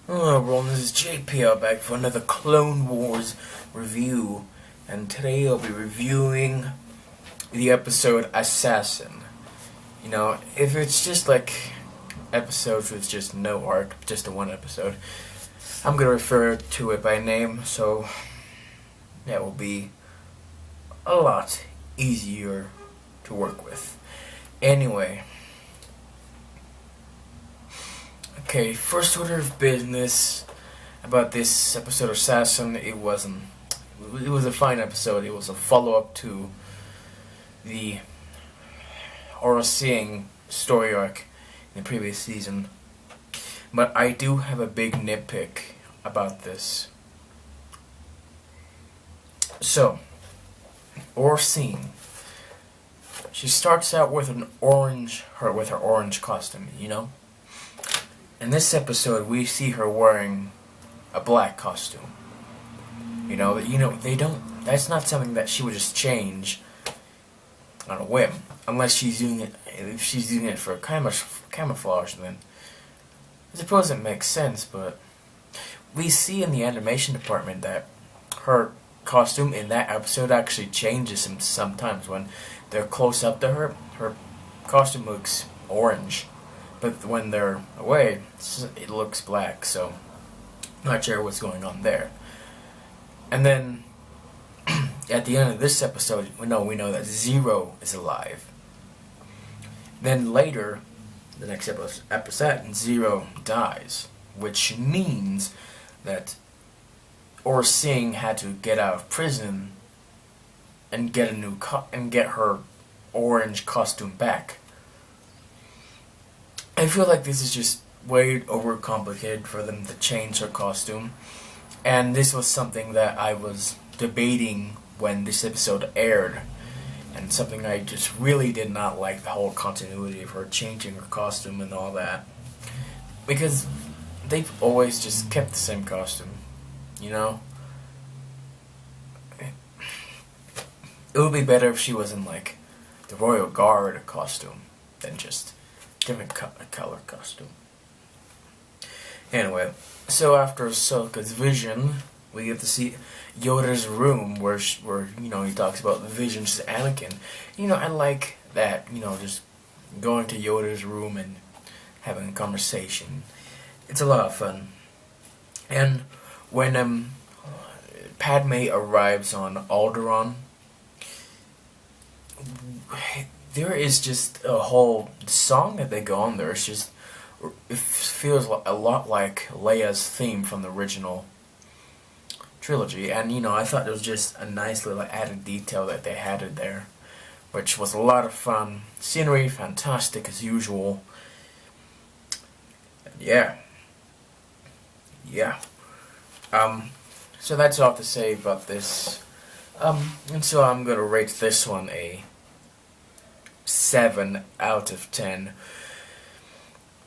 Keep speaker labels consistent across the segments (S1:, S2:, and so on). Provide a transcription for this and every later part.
S1: Hello everyone, this is JPL back for another Clone Wars review, and today I'll be reviewing the episode Assassin. You know, if it's just like episodes with just no arc, just the one episode, I'm gonna refer to it by name, so that will be a lot easier to work with. Anyway. Okay, first order of business about this episode of Assassin. It was a fine episode. It was a follow-up to the Aura Seeing story arc in the previous season. But I do have a big nitpick about this. So, Aura Seeing. She starts out with her orange costume, you know? In this episode, we see her wearing a black costume. That's not something that she would just change on a whim, unless she's doing it. If she's doing it for camouflage, then I suppose it makes sense. But we see in the animation department that her costume in that episode actually changes sometimes. When they're close up to her, her costume looks orange. But when they're away, it looks black, so not sure what's going on there. And then, at the end of this episode, we know that Zero is alive. Then later, the next episode, Zero dies, which means that Aura Singh had to get out of prison and get her orange costume back. I feel like this is just way overcomplicated for them to change her costume, and this was something that I was debating when this episode aired, and something I just really did not like, the whole continuity of her changing her costume and all that, because they've always just kept the same costume, you know? It would be better if she was in, like, the Royal Guard costume than just different color costume. Anyway, so after Ahsoka's vision, we get to see Yoda's room where he talks about the visions to Anakin. I like that. Just going to Yoda's room and having a conversation. It's a lot of fun. And when Padme arrives on Alderaan, there is just a whole song that they go on there. It feels a lot like Leia's theme from the original trilogy. And, I thought it was just a nice little added detail that they added there, which was a lot of fun. Scenery, fantastic as usual. And yeah. So that's all to say about this. And so I'm gonna rate this one a 7 out of 10,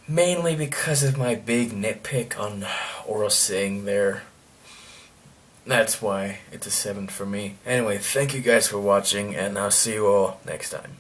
S1: mainly because of my big nitpick on Aura Singh there. That's why it's a 7 for me. Anyway, thank you guys for watching, and I'll see you all next time.